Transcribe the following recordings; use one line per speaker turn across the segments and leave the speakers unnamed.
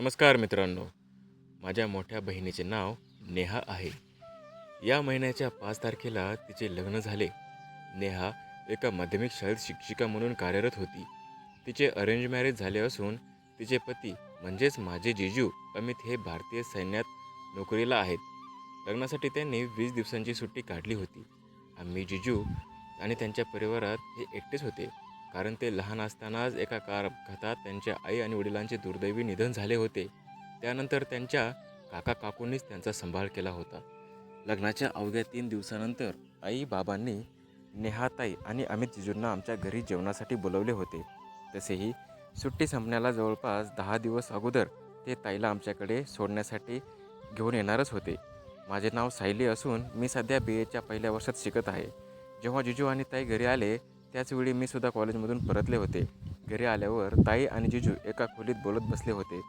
नमस्कार मित्रांनो. माझ्या मोठ्या बहिणीचे नाव नेहा आहे. या महिन्याच्या 5 तारखेला तिचे लग्न झाले. नेहा एका माध्यमिक शाळेत शिक्षिका म्हणून कार्यरत होती. तिचे अरेंज मॅरेज झाले असून तिचे पती म्हणजेच माझे जिजू अमित हे भारतीय सैन्यात नोकरीला आहेत. लग्नासाठी त्यांनी 20 दिवसांची सुट्टी काढली होती. आम्ही जिजू आणि त्यांच्या परिवारात हे एकटेच होते, कारण ते लहान असतानाच एका कार अपघातात त्यांच्या आई आणि वडिलांचे दुर्दैवी निधन झाले होते. त्यानंतर त्यांच्या काका काकूंनीच त्यांचा सांभाळ केला होता. लग्नाच्या अवघ्या 3 दिवसानंतर आई बाबांनी नेहाताई आणि अमित जिजूंना आमच्या घरी जेवणासाठी बोलवले होते. तसेही सुट्टी संपण्याला जवळपास 10 दिवस अगोदर ते ताईला आमच्याकडे सोडण्यासाठी घेऊन येणारच होते. माझे नाव सायली असून मी सध्या BAच्या पहिल्या वर्षात शिकत आहे. जेव्हा जिजू आणि ताई घरी आले त्याचवेळी मी सुद्धा कॉलेजमधून परतले होते. घरी आल्यावर ताई आणि जिजू एका खोलीत बोलत बसले होते.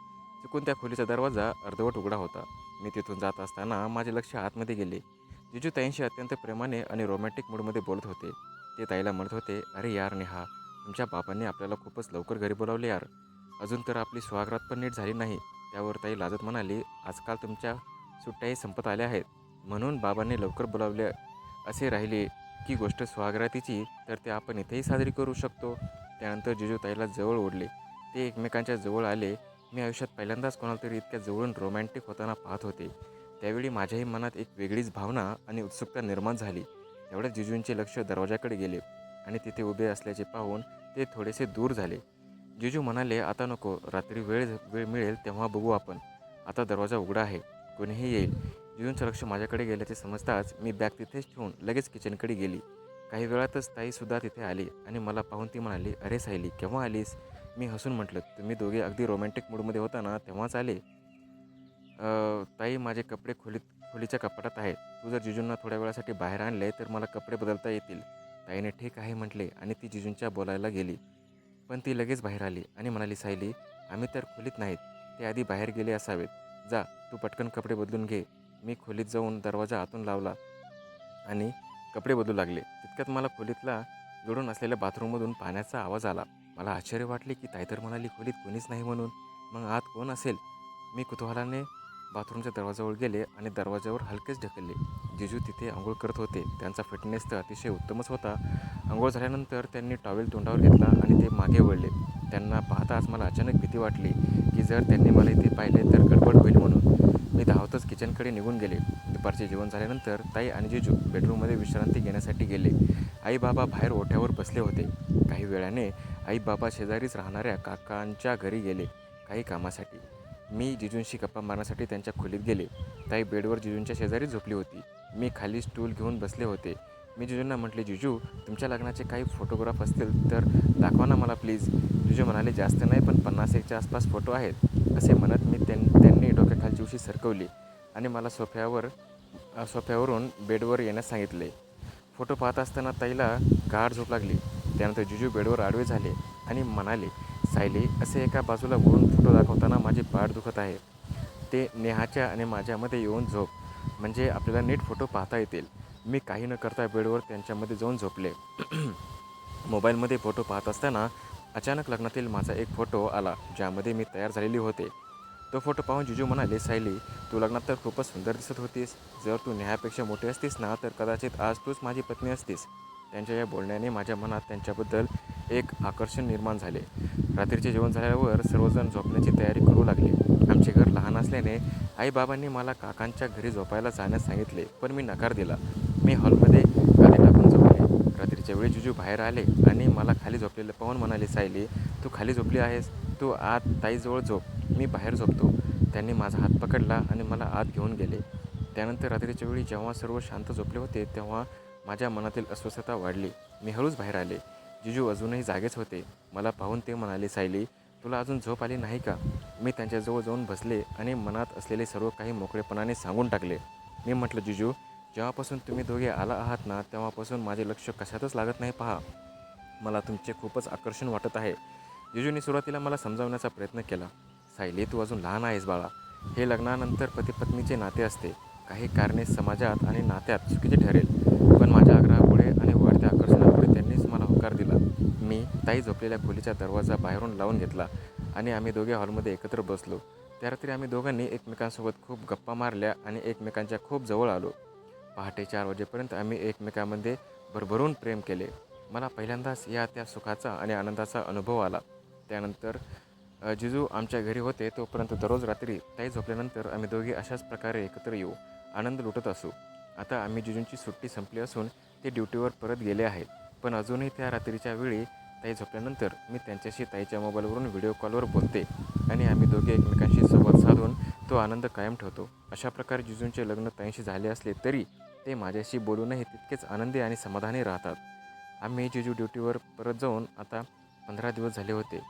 चुकून त्या खोलीचा दरवाजा अर्धवट उघडा होता. मी तिथून जात असताना माझे लक्ष आतमध्ये गेले. जिजू ताईंशी अत्यंत प्रेमाने आणि रोमॅन्टिक मूडमध्ये बोलत होते. ते ताईला म्हणत होते, "अरे यार नेहा, तुमच्या बाबांनी आपल्याला खूपच लवकर घरी बोलावले यार. अजून तर आपली सुहागरात पण नीट झाली नाही." त्यावर ताई लाजत म्हणाली, "आजकाल तुमच्या सुट्ट्याही संपत आल्या आहेत, म्हणून बाबांनी लवकर बोलावले असे राहिले की गोष्ट सुहागरातीची तर ते आपण इथेही साजरी करू शकतो." त्यानंतर जिजू ताईला जवळ ओढले. ते एकमेकांच्या जवळ आले. मी आयुष्यात पहिल्यांदाच कोणाला तरी इतक्या जवळून रोमॅन्टिक होताना पाहत होते. त्यावेळी माझ्याही मनात एक वेगळीच भावना आणि उत्सुकता निर्माण झाली. तेवढ्यात जिजूंचे लक्ष दरवाजाकडे गेले आणि तिथे उभे असल्याचे पाहून ते थोडेसे दूर झाले. जिजू म्हणाले, "आता नको, रात्री वेळ मिळेल तेव्हा बघू आपण. आता दरवाजा उघडा आहे, कोणीही येईल." जिजूंचं लक्ष माझ्याकडे गेल्याचे समजताच मी बॅग तिथेच ठेवून लगेच किचनकडे गेली. काही वेळातच ताईसुद्धा तिथे आली आणि मला पाहून ती म्हणाली, "अरे सायली, केव्हा आलीस?" मी हसून म्हटलं, "तुम्ही दोघे अगदी रोमॅन्टिक मूडमध्ये होता ना, तेव्हाच आले." ताई, माझे कपडे खोलीच्या कपाटात आहेत. तू जर जिजूंना थोड्या वेळासाठी बाहेर आणले तर मला कपडे बदलता येतील." ताईने ठीक आहे म्हटले आणि ती जिजूंच्या बोलायला गेली. पण ती लगेच बाहेर आली आणि म्हणाली, "सायली, आम्ही तर खोलीत नाहीत, ते आधी बाहेर गेले असावेत. जा, तू पटकन कपडे बदलून घे." मी खोलीत जाऊन दरवाजा आतून लावला आणि कपडे बदलू लागले. तितक्यात मला खोलीतला जोडून असलेल्या बाथरूममधून पाण्याचा आवाज आला. मला आश्चर्य वाटले की ताई तर म्हणाली खोलीत कोणीच नाही म्हणून. मग आत कोण असेल? मी कुतूहलाने बाथरूमच्या दरवाजावर गेले आणि दरवाजावर हलकेच ढकलले. जिजू तिथे आंघोळ करत होते. त्यांचा फिटनेस तर अतिशय उत्तमच होता. आंघोळ झाल्यानंतर त्यांनी टॉवेल तोंडावर घेतला आणि ते मागे वळले. त्यांना पाहताच मला अचानक भीती वाटली की जर त्यांनी मला इथे पाहिले तर गडबड होईल म्हणून. मी धावतच किचनकडे निघून गेले. दुपारचे जेवण झाल्यानंतर ताई आणि जिजू बेडरूममध्ये विश्रांती घेण्यासाठी गेले. आई बाबा बाहेर ओट्यावर बसले होते. काही वेळाने आई बाबा शेजारीच राहणाऱ्या काकांच्या घरी गेले काही कामासाठी. मी जिजूंशी गप्पा मारण्यासाठी त्यांच्या खोलीत गेले. ताई बेडवर जिजूंच्या शेजारी झोपली होती. मी खाली स्टूल घेऊन बसले होते. मी जिजूंना म्हटले, "जिजू, तुमच्या लग्नाचे काही फोटोग्राफ असतील तर दाखवा ना मला प्लीज." जिजू म्हणाले, "जास्त नाही, पण 50-1च्या आसपास फोटो आहेत." असे म्हणत त्यांनी डोक्याखालची उशी सरकवली आणि मला सोफ्यावरून बेडवर येण्यास सांगितले. फोटो पाहत असताना ताईला गाढ झोप लागली. त्यानंतर जिजू बेडवर आडवे झाले आणि म्हणाले, "सायली, असे एका बाजूला वळून फोटो दाखवताना माझे पाठ दुखत आहे. ते नेहाच्या आणि माझ्यामध्ये येऊन झोप, म्हणजे आपल्याला नीट फोटो पाहता येतील." मी काही न करता बेडवर त्यांच्यामध्ये जाऊन झोपले. मोबाईलमध्ये फोटो पाहत असताना अचानक लग्नातील माझा एक फोटो आला, ज्यामध्ये मी तयार झालेली होते. तो फोटो पाहून जिजू म्हणाले, "सायली, तू लग्नात तर खूपच सुंदर दिसत होतीस. जर तू नेहापेक्षा मोठी असतीस ना तर कदाचित आज तूच माझी पत्नी असतीस." त्यांच्या या बोलण्याने माझ्या मनात त्यांच्याबद्दल एक आकर्षण निर्माण झाले. रात्रीचे जेवण झाल्यावर सर्वजण झोपण्याची तयारी करू लागले. आमचे घर लहान असल्याने आईबाबांनी मला काकांच्या घरी झोपायला जाण्यास सांगितले, पण मी नकार दिला. मी हॉलमध्ये गादी टाकून झोपले. रात्रीच्या वेळी जिजू बाहेर आले आणि मला खाली झोपलेलं पाहून म्हणाले, "सायली, तू खाली झोपली आहेस, तू आत ताईजवळ झोप, मी बाहेर झोपतो." त्यांनी माझा हात पकडला आणि मला आत घेऊन गेले. त्यानंतर रात्रीच्या वेळी जेव्हा सर्व शांत झोपले होते तेव्हा माझ्या मनातील अस्वस्थता वाढली. मी हळूच बाहेर आले. जिजू अजूनही जागेच होते. मला पाहून ते म्हणाले, "सायली, तुला अजून झोप आली नाही का?" मी त्यांच्याजवळ जाऊन बसले आणि मनात असलेले सर्व काही मोकळेपणाने सांगून टाकले. मी म्हटलं, "जिजू, जेव्हापासून तुम्ही दोघे आला आहात ना तेव्हापासून माझे लक्ष कशातच लागत नाही पहा. मला तुमचे खूपच आकर्षण वाटत आहे." जिजूंनी सुरुवातीला मला समजावण्याचा प्रयत्न केला. "सायली, तू अजून लहान आहेस बाळा. हे लग्नानंतर पती-पत्नीचे नाते असते. काही कारणे समाजात आणि नात्यात चुकीचे ठरेल." पण माझ्या आग्रहापुढे आणि वाढत्या आकर्षणापुढे त्यांनीच मला होकार दिला. मी ताई झोपलेल्या खोलीचा दरवाजा बाहेरून लावून घेतला आणि आम्ही दोघे हॉलमध्ये एकत्र बसलो. त्या रात्री आम्ही दोघांनी एकमेकांसोबत खूप गप्पा मारल्या आणि एकमेकांच्या खूप जवळ आलो. पहाटे 4 वाजेपर्यंत आम्ही एकमेकांमध्ये भरभरून प्रेम केले. मला पहिल्यांदाच त्या सुखाचा आणि आनंदाचा अनुभव आला. त्यानंतर जिजू आमच्या घरी होते तोपर्यंत दररोज रात्री ताई झोपल्यानंतर आम्ही दोघे अशाच प्रकारे एकत्र येऊ, आनंद लुटत असू. आता आम्ही जिजूंची सुट्टी संपली असून ते ड्युटीवर परत गेले आहेत. पण अजूनही त्या रात्रीच्या वेळी ताई झोपल्यानंतर मी त्यांच्याशी ताईच्या मोबाईलवरून व्हिडिओ कॉलवर बोलते आणि आम्ही दोघे एकमेकांशी संवाद साधून तो आनंद कायम ठेवतो. अशा प्रकारे जिजूंचे लग्न ताईंशी झाले असले तरी ते माझ्याशी बोलूनही तितकेच आनंदी आणि समाधानी राहतात. आम्ही जिजू ड्युटीवर परत जाऊन आता 15 दिवस झाले होते.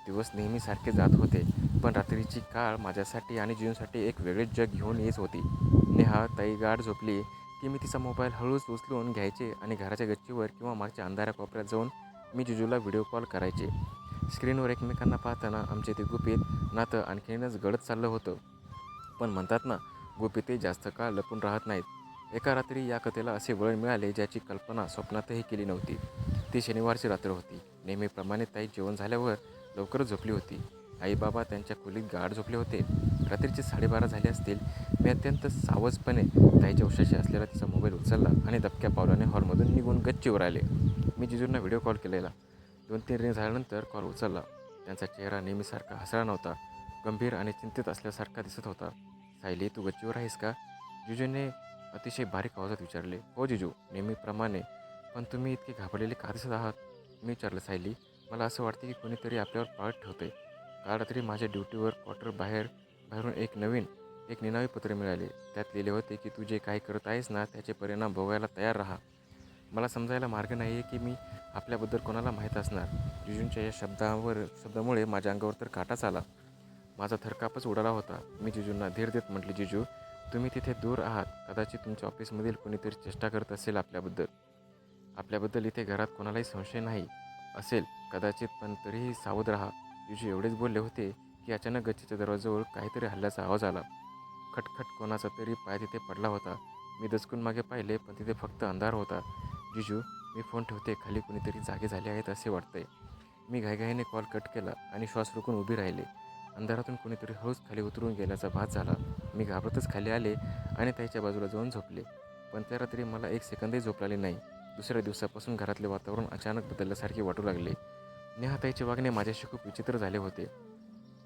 दिवस नेहमीसारखे जात होते, पण रात्रीची काळ माझ्यासाठी आणि जिजूंसाठी एक वेगळेच जग घेऊन येत होती. नेहा ताई गाढ झोपली की मी तिचा मोबाईल हळूच उचलून घ्यायचे आणि घराच्या गच्चीवर किंवा मागच्या अंधाऱ्या कोपऱ्यात जाऊन मी जिजूला व्हिडिओ कॉल करायचे. स्क्रीनवर एकमेकांना पाहताना आमचे ते गुपित नातं आणखीनच गडद चाललं होतं. पण म्हणतात ना, गुपिते जास्त काळ लपून राहत नाहीत. एका रात्री या कथेला असे वळण मिळाले ज्याची कल्पना स्वप्नातही केली नव्हती. ती शनिवारची रात्र होती. नेहमीप्रमाणे ताई जेवण झाल्यावर लवकरच झोपली होती. आई बाबा त्यांच्या खोलीत गाढ झोपले होते. रात्रीचे 12:30 झाले असतील. मी अत्यंत सावधपणे ताईच्या उशाशी असलेला तिचा मोबाईल उचलला आणि दबक्या पावलाने हॉलमधून निघून गच्चीवर आले. मी जिजूंना व्हिडिओ कॉल केलेला. 2-3 रिंग झाल्यानंतर कॉल उचलला. त्यांचा चेहरा नेहमीसारखा हसरा नव्हता. गंभीर आणि चिंतित असल्यासारखा दिसत होता. सायली, तू गच्चीवर आहेस का? जिजूने अतिशय बारीक आवाजात विचारले. हो जिजू, नेहमीप्रमाणे. पण तुम्ही इतके घाबरलेले का दिसत आहात? मी विचारलं. सायली, मला असं वाटते की कोणीतरी आपल्यावर पाळत ठेवते. काल रात्री माझ्या ड्युटीवर क्वार्टर बाहेरून एक निनावी पत्र मिळाले. त्यात लिहिले होते की तू जे काही करत आहेस ना त्याचे परिणाम भोगायला तयार राहा. मला समजायला मार्ग नाही आहे की मी आपल्याबद्दल कोणाला माहीत असणार. जिजूंच्या या शब्दामुळे माझ्या अंगावर तर काटाच आला. माझा थरकापच उडाला होता. मी जिजूंना धीर देत म्हटले, जिजू, तुम्ही तिथे दूर आहात. कदाचित तुमच्या ऑफिसमधील कोणीतरी चेष्टा करत असेल आपल्याबद्दल इथे घरात कोणालाही संशय नाही असेल कदाचित, पण तरीही सावध राहा. जिजू एवढेच बोलले होते की अचानक गच्चीच्या दरवाजाजवळ काहीतरी हल्ल्याचा आवाज आला. खटखट कोणाचा तरी पाय तिथे पडला होता. मी दचकून मागे पाहिले, पण तिथे फक्त अंधार होता. जिजू, मी फोन ठेवते. खाली कोणीतरी जागे झाले आहेत असे वाटतंय. मी घाईघाईने कॉल कट केला आणि श्वास रोखून उभी राहिले. अंधारातून कोणीतरी हळूच खाली उतरून गेल्याचा भास झाला. मी घाबरतच खाली आले आणि ताईच्या बाजूला जाऊन झोपले. पण त्या रात्री मला एक सेकंदही झोप लागली नाही. दुसऱ्या दिवसापासून घरातले वातावरण अचानक बदलल्यासारखे वाटू लागले. नेहा ताईचे वागणे माझ्याशी खूप विचित्र झाले होते.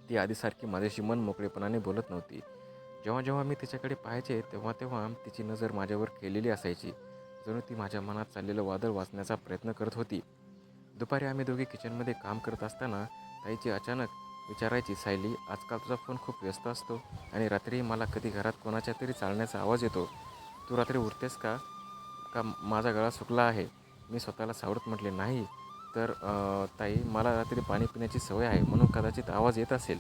ती आधीसारखी माझ्याशी मन मोकळेपणाने बोलत नव्हती. जेव्हा जेव्हा मी तिच्याकडे पाहायचे तेव्हा तेव्हा तिची नजर माझ्यावर खेळलेली असायची. जणू ती माझ्या मनात चाललेलं वादळ वाचण्याचा प्रयत्न करत होती. दुपारी आम्ही दोघे किचनमध्ये काम करत असताना ताईची अचानक विचारायची, सायली, आजकाल तुझा फोन खूप व्यस्त असतो आणि रात्री मला कधी घरात कोणाच्या तरी चालण्याचा आवाज येतो. तू रात्री उठतेस का? का माझा गळा सुकला आहे? मी स्वतःला सावरत म्हटले, नाही तर ताई, मला रात्री पाणी पिण्याची सवय आहे म्हणून कदाचित आवाज येत असेल.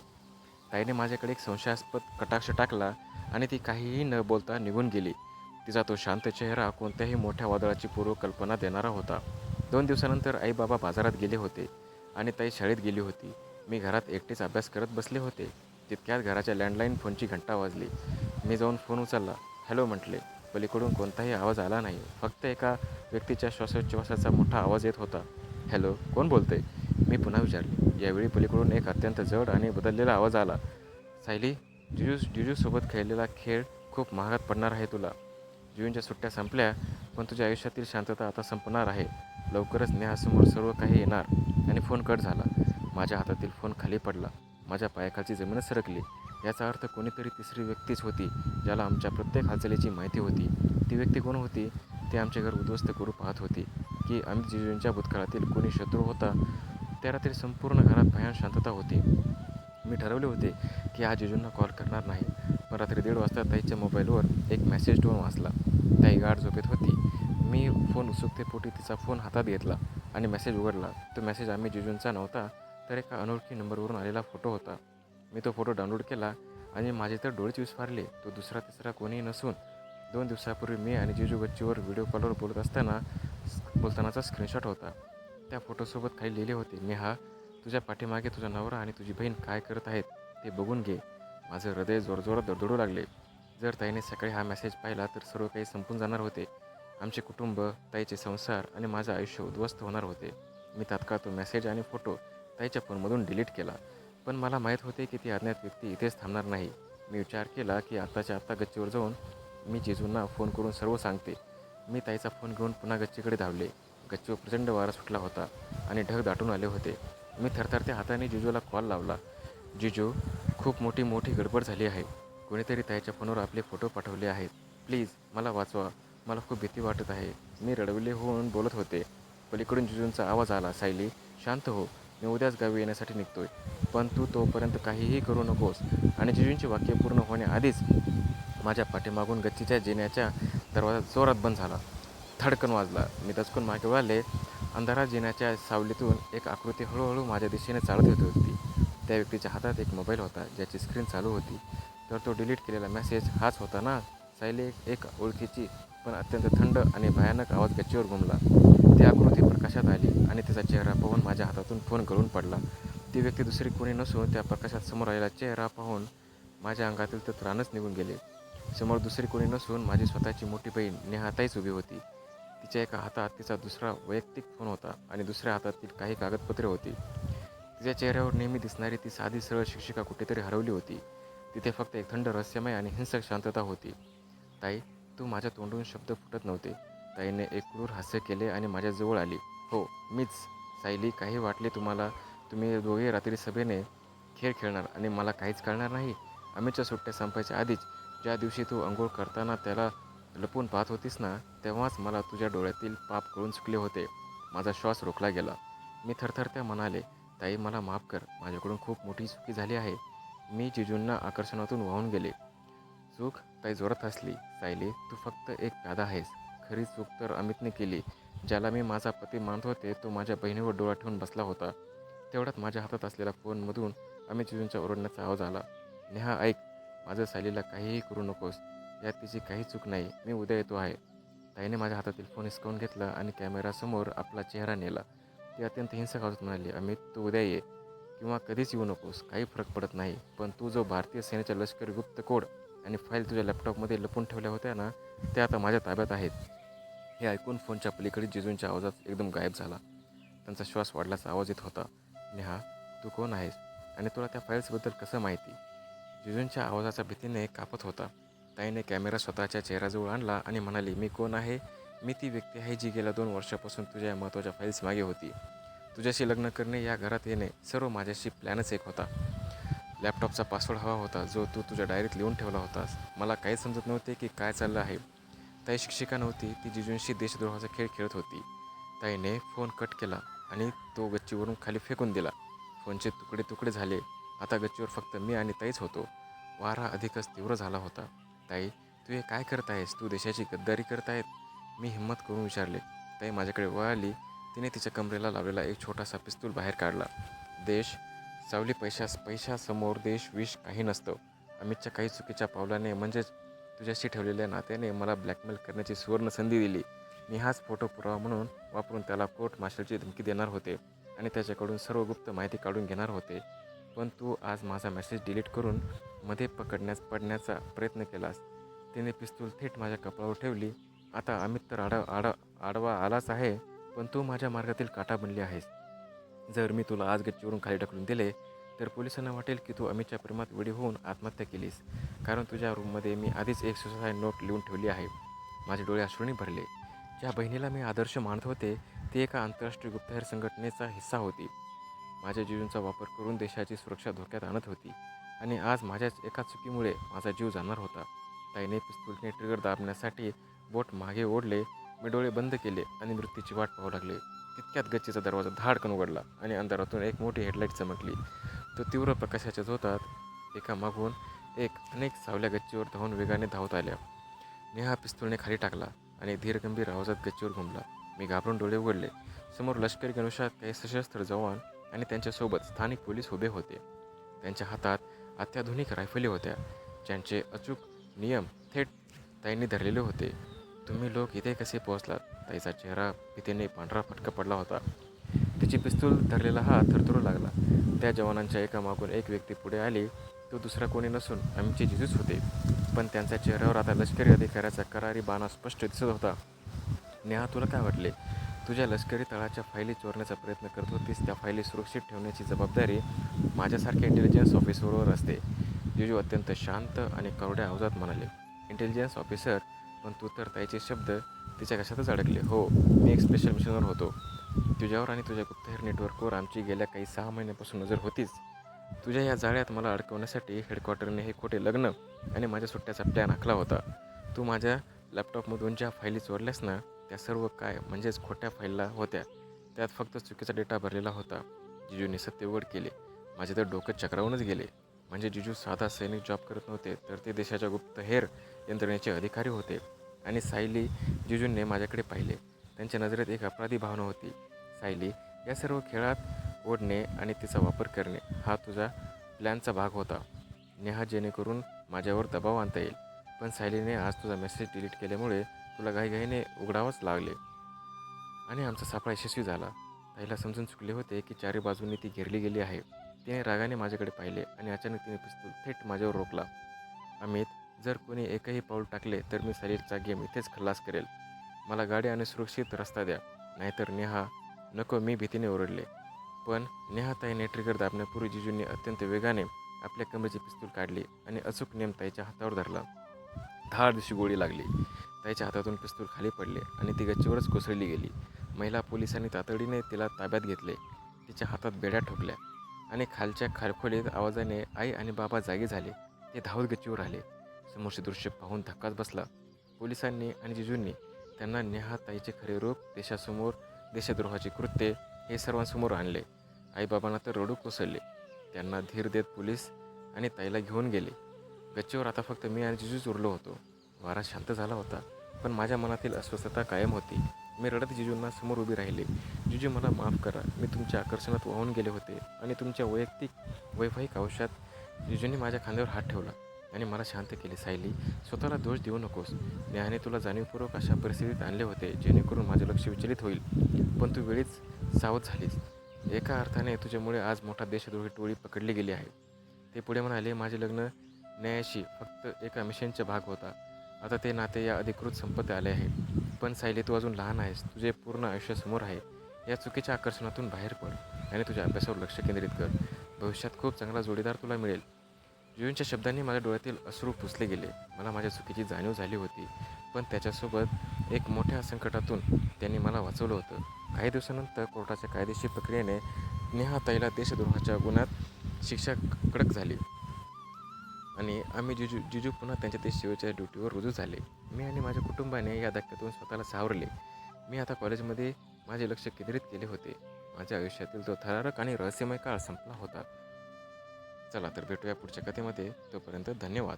ताईने माझ्याकडे एक संशयास्पद कटाक्ष टाकला आणि ती काहीही न बोलता निघून गेली. तिचा तो शांत चेहरा कोणत्याही मोठ्या वादळाची पूर्वकल्पना देणारा होता. 2 दिवसानंतर आई बाबा बाजारात गेले होते आणि ताई शाळेत गेली होती. मी घरात एकटेच अभ्यास करत बसले होते. तितक्यात घराच्या लँडलाईन फोनची घंटा वाजली. मी जाऊन फोन उचलला. हॅलो म्हटले. पलीकडून कोणताही आवाज आला नाही. फक्त एका व्यक्तीच्या श्वासोच्छवासाचा मोठा आवाज येत होता. हॅलो, कोण बोलतंय? मी पुन्हा विचारले. यावेळी पलीकडून एक अत्यंत जड आणि बदललेला आवाज आला. सायली, जिजूसोबत खेळलेला खेळ खूप महागात पडणार आहे तुला. जिजूंच्या सुट्ट्या संपल्या, पण तुझ्या आयुष्यातील शांतता आता संपणार आहे. लवकरच नेहासमोर सर्व काही येणार. आणि फोन कट झाला. माझ्या हातातील फोन खाली पडला. माझ्या पायाखालची जमीनच सरकली. याचा अर्थ कोणीतरी तिसरी व्यक्तीच होती ज्याला आमच्या प्रत्येक हालचालीची माहिती होती. ती व्यक्ती कोण होती? ती आमचे घर उद्ध्वस्त करू पाहत होती की अमित जिजूंच्या भूतकाळातील कोणी शत्रू होता? त्या रात्री संपूर्ण घरात भयान शांतता होती. मी ठरवले होते की आज जिजूंना कॉल करणार नाही. पण रात्री 1:30 वाजता ताईच्या मोबाईलवर एक मेसेज टोन वाचला. ताई गाढ झोपेत होती. मी फोन उत्सुकतेपोटी तिचा फोन हातात घेतला आणि मेसेज उघडला. तो मेसेज आम्ही जिजूंचा नव्हता तर एका अनोळखी नंबरवरून आलेला फोटो होता. मी तो फोटो डाउनलोड केला आणि माझे तर डोळेच विस्फारले. तो दुसरा तिसरा कोणीही नसून 2 दिवसापूर्वी मी आणि जिजू गच्चीवर व्हिडिओ कॉलवर बोलतानाचा स्क्रीनशॉट होता. त्या फोटोसोबत खाली लिहिले होते, नेहा, तुझ्या पाठीमागे तुझा नवरा आणि तुझी बहीण काय करत आहेत ते बघून घे. माझं हृदय जोरजोरात धडधडू लागले. जर ताईने सकाळी हा मेसेज पाहिला तर सर्व काही संपून जाणार होते. आमचे कुटुंब, ताईचे संसार आणि माझं आयुष्य उद्ध्वस्त होणार होते. मी तात्काळ तो मेसेज आणि फोटो ताईच्या फोनमधून डिलीट केला. पण मला माहीत होते की ती अज्ञात व्यक्ती इथेच थांबणार नाही. मी विचार केला की आत्ताच्या आत्ता गच्चीवर जाऊन मी जिजूंना फोन करून सर्व सांगते. मी ताईचा फोन घेऊन पुन्हा गच्चीकडे धावले. गच्चीवर प्रचंड वारा सुटला होता आणि ढग दाटून आले होते. मी थरथरत्या हाताने जिजूला कॉल लावला. जिजू, खूप मोठी गडबड झाली आहे. कोणीतरी ताईच्या फोनवर आपले फोटो पाठवले आहेत. प्लीज मला वाचवा. मला खूप भीती वाटत आहे. मी रडविले होऊन बोलत होते. पलीकडून जिजूंचा आवाज आला. सायली, शांत हो. मी उद्याच गावी येण्यासाठी निघतोय. पण तू तोपर्यंत काहीही करू नकोस. आणि जिजूंची वाक्य पूर्ण होण्याआधीच माझ्या पाठीमागून गच्चीच्या जिन्याचा दरवाजा जोरात बंद झाला. धडकन वाजला. मी दचकून मागे वळाले. अंधारात जिन्याच्या सावलीतून एक आकृती हळूहळू माझ्या दिशेने चालत येत होती. त्या व्यक्तीच्या हातात एक मोबाईल होता ज्याची स्क्रीन चालू होती. तर तो डिलीट केलेला मेसेज हाच होता ना. सायली, एक ओळखीची पण अत्यंत थंड आणि भयानक आवाज गच्चीवर घुमला. ती आकृती प्रकाशात आली आणि तिचा चेहरा पाहून माझ्या हातातून फोन गळून पडला. ती व्यक्ती दुसरी कोणी नसून त्या प्रकाशात समोर आलेला चेहरा पाहून माझ्या अंगातील तर प्राणच निघून गेले. समोर दुसरी कोणी नसून माझी स्वतःची मोठी बहीण नेहाताईच उभी होती. तिच्या एका हातात तिचा दुसरा वैयक्तिक फोन होता आणि दुसऱ्या हातात काही कागदपत्रे होती. तिच्या चेहऱ्यावर नेहमी दिसणारी ती साधी सरळ शिक्षिका कुठेतरी हरवली होती. तिथे फक्त एक थंड रहस्यमय आणि हिंसक शांतता होती. ताई, तू माझ्या तोंडून शब्द फुटत नव्हते. ताईने एक क्रूर हास्य केले आणि माझ्याजवळ आली. हो, मीच. सायली, काही वाटले तुम्हाला? तुम्ही दोघे रात्री सभेने खेळ खेळणार आणि मला काहीच कळणार नाही? आम्हीच्या सुट्ट्या संपायच्या आधीच ज्या दिवशी तू अंघोळ करताना त्याला लपून पाहत होतीस ना, तेव्हाच मला तुझ्या डोळ्यातील पाप कळून चुकले होते. माझा श्वास रोखला गेला. मी थरथरत्या म्हणाले, ताई, मला माफ कर. माझ्याकडून खूप मोठी चुकी झाली आहे. मी जिजूंना आकर्षणातून वाहून गेले. चूक? ताई जोरात हसली. सायली, तू फक्त एक प्यादा आहेस. खरी चूक तर अमितने केली. ज्याला मी माझा पती मानत होते तो माझ्या बहिणीवर डोळा ठेवून बसला होता. तेवढ्यात माझ्या हातात असलेल्या फोनमधून अमित जिजूंच्या ओरडण्याचा आवाज आला. नेहा, ऐक. माझं सायलीला काहीही करू नकोस. यात तिची काही चूक नाही. मी उद्या येतो आहे. ताईने माझ्या हातातील फोन हिसकावून घेतला आणि कॅमेरासमोर आपला चेहरा नेला. ती अत्यंत हिंसक आवाजात म्हणाली, अमित, तू उद्या ये किंवा कधीच येऊ नकोस. काही फरक पडत नाही. पण तू जो भारतीय सेनेच्या लष्करी गुप्त कोड आणि फाईल तुझ्या लॅपटॉपमध्ये लपून ठेवल्या होत्या ना, त्या आता माझ्या ताब्यात आहेत. हे ऐकून फोनच्या पलीकडे जिजूंच्या आवाजात एकदम गायब झाला. त्यांचा श्वास वाढल्याचा आवाज येत होता. नेहा, तू कोण आहेस आणि तुला त्या फाईल्सबद्दल कसं माहिती? जिजूंच्या आवाजाचा भीतीने कापत होता. ताईने कॅमेरा स्वतःच्या चेहऱ्याजवळ आणला आणि म्हणाली, मी कोण आहे? मी ती व्यक्ती आहे जी गेल्या 2 वर्षापासून तुझ्या या महत्त्वाच्या फाईल्स मागे होती. तुझ्याशी लग्न करणे, या घरात येणे, सर्व माझ्याशी प्लॅनच एक होता. लॅपटॉपचा पासवर्ड हवा होता जो तू तुझ्या डायरीत लिहून ठेवला होतास. मला काही समजत नव्हते की काय चाललं आहे. ताई शिक्षिका नव्हती. ती जिजूंशी देशद्रोहाचा खेळ खेळत होती. ताईने फोन कट केला आणि तो गच्चीवरून खाली फेकून दिला. फोनचे तुकडे तुकडे झाले. आता गच्चीवर फक्त मी आणि ताईच होतो. वारा अधिकच तीव्र झाला होता. ताई, तू हे काय करत आहेस? तू देशाची गद्दारी करत आहेत? मी हिंमत करून विचारले. ताई माझ्याकडे वळाली. तिने तिच्या कमरेला लावलेला एक छोटासा पिस्तूल बाहेर काढला. देश, सावली, पैशासमोर देश विष काही नसतं. अमितच्या काही चुकीच्या पावलाने म्हणजेच तुझ्याशी ठेवलेल्या नात्याने मला ब्लॅकमेल करण्याची सुवर्ण संधी दिली. मी हाच फोटो पुरावा म्हणून वापरून त्याला कोर्ट मार्शलची धमकी देणार होते आणि त्याच्याकडून सर्व गुप्त माहिती काढून घेणार होते. पण तू आज माझा मेसेज डिलीट करून मध्ये पडण्याचा प्रयत्न केलास. तिने पिस्तूल थेट माझ्या कपाळावर ठेवली. आता अमित तर आडवा आलाच आहे, पण तू माझ्या मार्गातील काटा बनली आहेस. जर मी तुला आज गच्चीवरून खाली ढकलून दिले तर पोलिसांना वाटेल की तू अमितच्या प्रेमात वेडी होऊन आत्महत्या केलीस. कारण तुझ्या रूममध्ये मी आधीच एक सुसाईड नोट लिहून ठेवली आहे. माझे डोळे अश्रूंनी भरले. ज्या बहिणीला मी आदर्श मानत होते ती एका आंतरराष्ट्रीय गुप्तहेर संघटनेचा हिस्सा होती. माझ्या जिजूंचा वापर करून देशाची सुरक्षा धोक्यात आणत होती आणि आज माझ्याच एका चुकीमुळे माझा जीव जाणार होता. ताईने पिस्तूलने ट्रिगर दाबण्यासाठी बोट मागे ओढले. मी डोळे बंद केले आणि मृत्यूची वाट पाहू लागले. तितक्यात गच्चीचा दरवाजा धाडकन उघडला आणि अंधारातून एक मोठी हेडलाईट चमकली. तो तीव्र प्रकाशाच्या झोतात एका मागून एक अनेक सावल्या गच्चीवर धावून वेगाने धावत आल्या. नेहा पिस्तूलने खाली टाकला आणि धीरगंभीर आवाजात गच्चीवर घुमला. मी घाबरून डोळे उघडले. समोर लष्करी गणवेशात काही सशस्त्र जवान आणि त्यांच्यासोबत स्थानिक पोलीस उभे होते. त्यांच्या हातात अत्याधुनिक रायफली होत्या ज्यांचे अचूक नियम थेट ताईंनी धरलेले होते. तुम्ही लोक इथे कसे पोहोचलात? ताईचा चेहरा भीतीने पांढरा फटका पडला होता. तिची पिस्तूल धरलेला हात थरथरू लागला. त्या जवानांच्या एकामागून एक व्यक्ती पुढे आली. तो दुसरा कोणी नसून आमचे जिजूच होते. पण त्यांच्या चेहऱ्यावर आता लष्करी अधिकाऱ्याचा करारी बाणा स्पष्ट दिसत होता. नेहा, तुला काय वाटले? तुझ्या लष्करी तळाच्या फायली चोरण्याचा प्रयत्न करत होतीस. त्या फायली सुरक्षित ठेवण्याची जबाबदारी माझ्यासारख्या इंटेलिजन्स ऑफिसरवर असते. जिजू अत्यंत शांत आणि कवड्या आवाजात म्हणाले. Intelligence officer? पण तू तर त्याचे शब्द तिच्या कशातच अडकले. हो, मी एक स्पेशल मिशनवर होतो. तुझ्यावर आणि तुझ्या गुप्तहेर नेटवर्कवर आमची गेल्या काही 6 महिन्यापासून नजर होतीच. तुझ्या या जाळ्यात मला अडकवण्यासाठी हेडक्वार्टरने हे खोटे लग्न आणि माझ्या सुट्ट्याचा प्लॅन आखला होता. तू माझ्या लॅपटॉपमधून ज्या फायली चोरल्यास ना, त्या सर्व काय म्हणजेच खोट्या फाईलला होत्या. त्यात फक्त चुकीचा डेटा भरलेला होता. जिजूने सत्य उघड केले. माझे तर डोकं चक्रावूनच गेले. म्हणजे जिजू साधा सैनिक जॉब करत नव्हते, तर ते देशाच्या गुप्तहेर यंत्रणेचे अधिकारी होते. आणि सायली जिजूंनी माझ्याकडे पाहिले. त्यांच्या नजरेत एक अपराधी भावना होती. सायली, या सर्व खेळात ओढणे आणि तिचा वापर करणे हा तुझा प्लॅनचा भाग होता नेहा, जेणेकरून माझ्यावर दबाव आणता येईल. पण सायलीने आज तुझा मेसेज डिलीट केल्यामुळे तुला घाईघाईने उघडावंच लागले आणि आमचा सापळा यशस्वी झाला. ताईला समजून चुकले होते की चारी बाजूंनी ती घेरली गेली आहे. तिने रागाने माझ्याकडे पाहिले आणि अचानक तिने पिस्तूल थेट माझ्यावर रोखला. अमित, जर कोणी एकही पाऊल टाकले तर मी सायलीचा गेम इथेच खल्लास करेल. मला गाडी आणि सुरक्षित रस्ता द्या, नाहीतर नेहा. नको, मी भीतीने ओरडले. पण नेहाताईने ट्रिगर दाबण्यापूर्वी जिजूंनी अत्यंत वेगाने आपल्या कमरेची पिस्तूल काढली आणि अचूक नेम ताईच्या हातावर धरला. धाड दिवशी गोळी लागली. ताईच्या हातातून पिस्तूल खाली पडले आणि ती गच्चीवरच कोसळली गेली. महिला पोलिसांनी तातडीने तिला ताब्यात घेतले. तिच्या हातात बेड्या ठोकल्या आणि खालच्या खालखोलीत आवाजाने आई आणि बाबा जागे झाले. ते धावत गच्चीवर आले. समोरचे दृश्य पाहून धक्काच बसला. पोलिसांनी आणि जिजूंनी त्यांना नेहाताईचे खरे रूप, देशासमोर देशद्रोहाची कृत्ये हे सर्वांसमोर आणले. आईबाबांना तर रडू कोसळले. त्यांना धीर देत पोलीस आणि ताईला घेऊन गेले. गच्चीवर आता फक्त मी आणि जिजूच उरलो होतो. वारा शांत झाला होता, पण माझ्या मनातील अस्वस्थता कायम होती. मी रडत जिजूंना समोर उभी राहिले. जिजू, मला माफ करा. मी तुमच्या आकर्षणात वाहून गेले होते आणि तुमच्या वैवाहिक आयुष्यात. जिजूंनी माझ्या खांद्यावर हात ठेवला आणि मला शांत केले. सायली, स्वतःला दोष देऊ नकोस. नेहाने तुला जाणीवपूर्वक अशा परिस्थितीत आणले होते जेणेकरून माझे लक्ष विचलित होईल. पण तू वेळीच सावध झालीस. एका अर्थाने तुझ्यामुळे आज मोठा देशद्रोही टोळी पकडली गेली आहे. ते पुढे म्हणाले, माझे लग्न न्यायाशी फक्त एका मिशनचा भाग होता. आता ते नाते या अधिकृत संपत्ती आले आहे. पण सायली, तू अजून लहान आहेस. तुझे पूर्ण आयुष्य समोर आहे. या चुकीच्या आकर्षणातून बाहेर पड आणि तुझ्या अभ्यासावर लक्ष केंद्रित कर. भविष्यात खूप चांगला जोडीदार तुला मिळेल. जिजूंच्या शब्दांनी माझ्या डोळ्यातील अश्रू पुसले गेले. मला माझ्या चुकीची जाणीव झाली होती, पण त्याच्यासोबत एक मोठ्या संकटातून त्यांनी मला वाचवलं होतं. काही दिवसानंतर कोर्टाच्या कायदेशीर प्रक्रियेने नेहाताईला देशद्रोहाच्या गुन्ह्यात शिक्षा कडक झाली आणि आम्ही जिजू पुन्हा त्यांच्या देशसेवेच्या ड्युटीवर रुजू झाले. मी आणि माझ्या कुटुंबाने या धक्क्यातून स्वतःला सावरले. मी आता कॉलेजमध्ये माझे लक्ष केंद्रित केले होते. माझ्या आयुष्यातील तो थरारक आणि रहस्यमय काळ संपला होता. चला तर भेटूया पुढच्या कथेमध्ये. तोपर्यंत धन्यवाद.